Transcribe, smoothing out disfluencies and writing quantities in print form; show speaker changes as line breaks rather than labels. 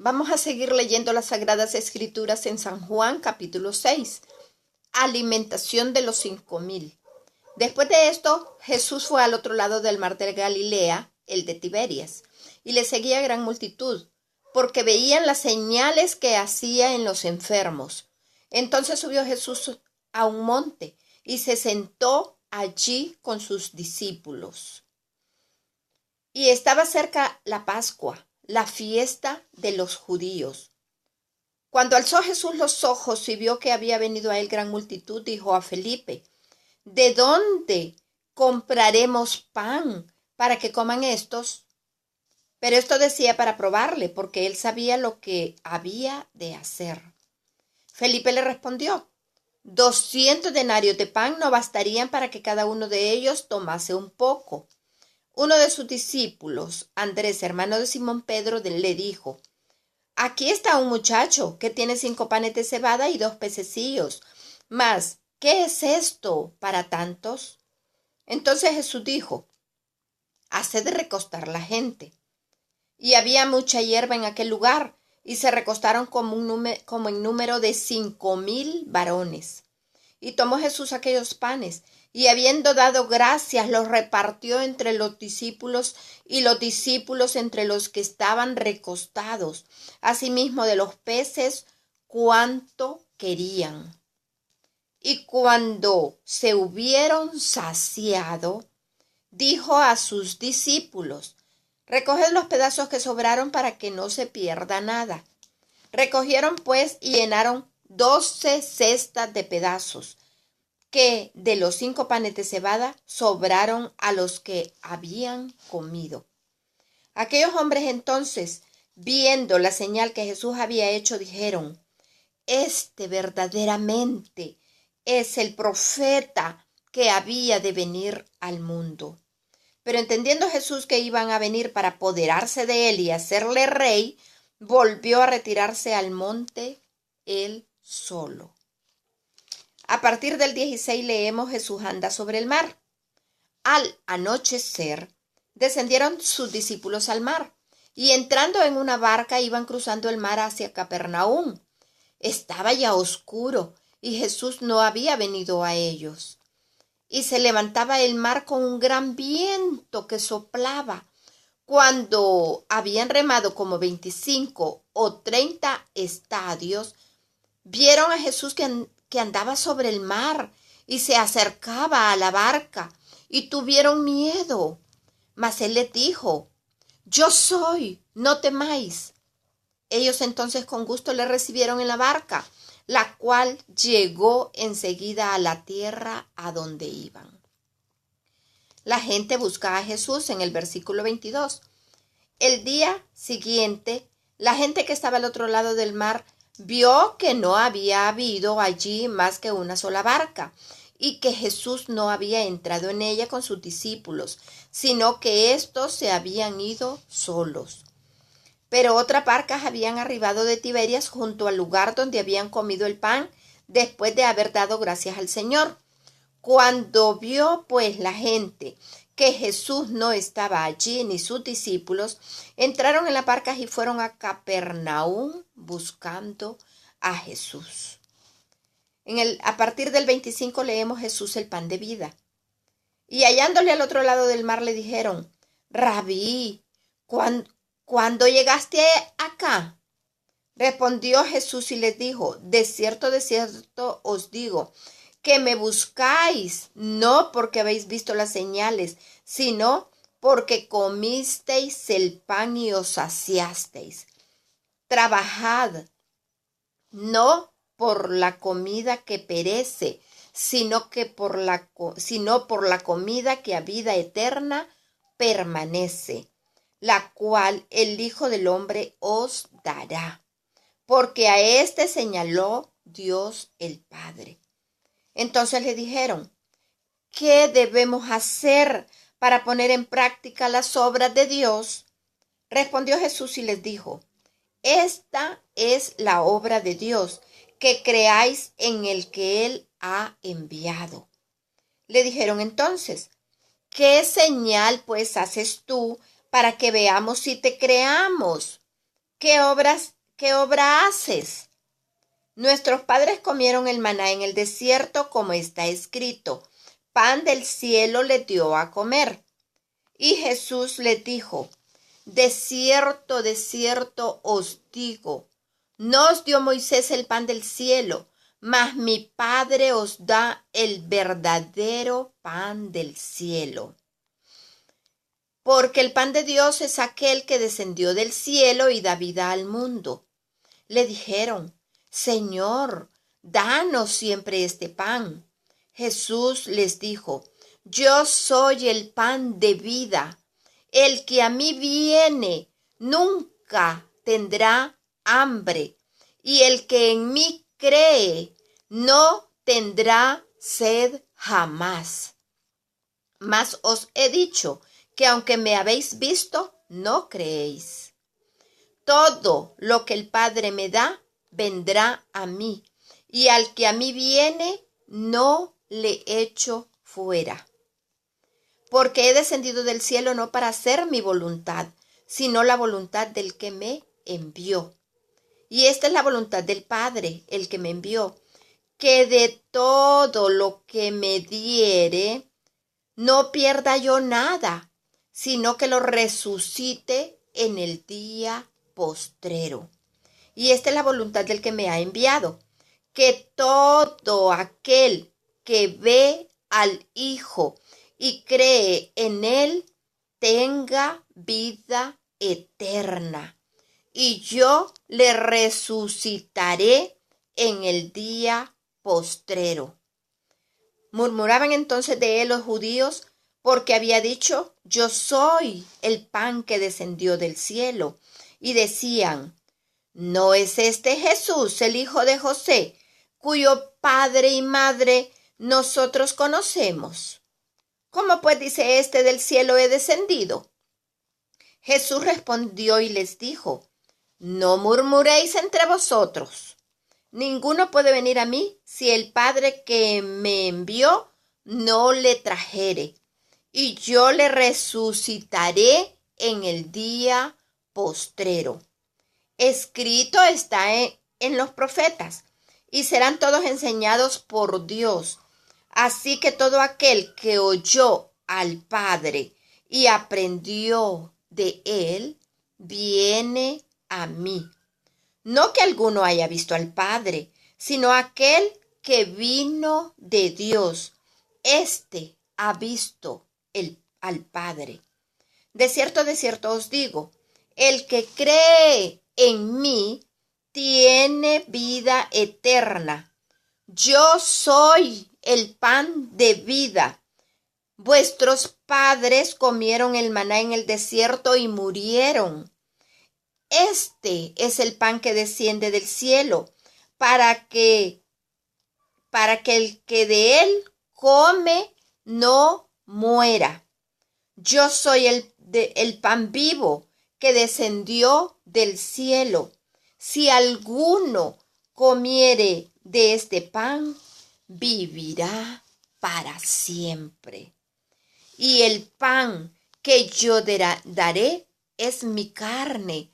Vamos a seguir leyendo las Sagradas Escrituras en San Juan capítulo 6. Alimentación de los 5,000. Después de esto, Jesús fue al otro lado del mar de Galilea, el de Tiberias, y le seguía gran multitud, porque veían las señales que hacía en los enfermos. Entonces subió Jesús a un monte y se sentó allí con sus discípulos. Y estaba cerca la Pascua, la fiesta de los judíos. Cuando alzó Jesús los ojos y vio que había venido a él gran multitud, dijo a Felipe: ¿De dónde compraremos pan para que coman estos? Pero esto decía para probarle, porque él sabía lo que había de hacer. Felipe le respondió: 200 denarios de pan no bastarían para que cada uno de ellos tomase un poco. Uno de sus discípulos, Andrés, hermano de Simón Pedro, le dijo: Aquí está un muchacho que tiene 5 panes de cebada y 2 pececillos. Mas, ¿qué es esto para tantos? Entonces Jesús dijo: haced recostar la gente. Y había mucha hierba en aquel lugar, y se recostaron como en número de 5,000 varones. Y tomó Jesús aquellos panes, y habiendo dado gracias, los repartió entre los discípulos, y los discípulos entre los que estaban recostados, asimismo de los peces, cuanto querían. Y cuando se hubieron saciado, dijo a sus discípulos: recoged los pedazos que sobraron para que no se pierda nada. Recogieron pues y llenaron 12 cestas de pedazos, que de los 5 panes de cebada sobraron a los que habían comido. Aquellos hombres entonces, viendo la señal que Jesús había hecho, dijeron: este verdaderamente es el profeta que había de venir al mundo. Pero entendiendo Jesús que iban a venir para apoderarse de él y hacerle rey, volvió a retirarse al monte él solo. A partir del 16 leemos: Jesús anda sobre el mar. Al anochecer, descendieron sus discípulos al mar, y entrando en una barca iban cruzando el mar hacia Capernaum. Estaba ya oscuro, y Jesús no había venido a ellos. Y se levantaba el mar con un gran viento que soplaba. Cuando habían remado como 25 o 30 estadios, vieron a Jesús que andaba sobre el mar y se acercaba a la barca, y tuvieron miedo. Mas él les dijo: yo soy, no temáis. Ellos entonces con gusto le recibieron en la barca, la cual llegó enseguida a la tierra a donde iban. La gente busca a Jesús en el versículo 22. El día siguiente, la gente que estaba al otro lado del mar vio que no había habido allí más que una sola barca, y que Jesús no había entrado en ella con sus discípulos, sino que éstos se habían ido solos. Pero otras barcas habían arribado de Tiberias junto al lugar donde habían comido el pan, después de haber dado gracias al Señor. Cuando vio pues la gente que Jesús no estaba allí ni sus discípulos, entraron en las barcas y fueron a Capernaum buscando a Jesús. A partir del 25 leemos: Jesús el pan de vida. Y hallándole al otro lado del mar le dijeron: Rabí, ¿cuándo llegaste acá? Respondió Jesús y les dijo: de cierto os digo, que me buscáis, no porque habéis visto las señales, sino porque comisteis el pan y os saciasteis. Trabajad, no por la comida que perece, sino por la comida que a vida eterna permanece, la cual el Hijo del Hombre os dará, porque a éste señaló Dios el Padre. Entonces le dijeron: ¿qué debemos hacer para poner en práctica las obras de Dios? Respondió Jesús y les dijo: esta es la obra de Dios, que creáis en el que Él ha enviado. Le dijeron entonces: ¿qué señal pues haces tú para que veamos si te creamos? qué obra haces? Nuestros padres comieron el maná en el desierto, como está escrito. Pan del cielo les dio a comer. Y Jesús les dijo, de cierto os digo, no os dio Moisés el pan del cielo, mas mi Padre os da el verdadero pan del cielo. Porque el pan de Dios es aquel que descendió del cielo y da vida al mundo. Le dijeron, Señor, danos siempre este pan. Jesús les dijo, yo soy el pan de vida. El que a mí viene nunca tendrá hambre, y el que en mí cree no tendrá sed jamás. Mas os he dicho que aunque me habéis visto, no creéis. Todo lo que el Padre me da, vendrá a mí, y al que a mí viene, no le echo fuera. Porque he descendido del cielo no para hacer mi voluntad, sino la voluntad del que me envió. Y esta es la voluntad del Padre, el que me envió, que de todo lo que me diere, no pierda yo nada, sino que lo resucite en el día postrero. Y esta es la voluntad del que me ha enviado, que todo aquel que ve al Hijo y cree en él tenga vida eterna, y yo le resucitaré en el día postrero. Murmuraban entonces de él los judíos, porque había dicho, yo soy el pan que descendió del cielo, y decían, ¿no es este Jesús, el hijo de José, cuyo padre y madre nosotros conocemos? ¿Cómo pues dice este del cielo he descendido? Jesús respondió y les dijo, no murmuréis entre vosotros. Ninguno puede venir a mí si el Padre que me envió no le trajere, y yo le resucitaré en el día postrero. Escrito está en los profetas, y serán todos enseñados por Dios. Así que todo aquel que oyó al Padre y aprendió de él, viene a mí. No que alguno haya visto al Padre, sino aquel que vino de Dios. Este ha visto al Padre. De cierto os digo, el que cree en mí tiene vida eterna. Yo soy el pan de vida. Vuestros padres comieron el maná en el desierto y murieron. Este es el pan que desciende del cielo, para que el que de él come no muera. Yo soy el pan vivo que descendió del cielo. Si alguno comiere de este pan, vivirá para siempre. Y el pan que yo daré es mi carne,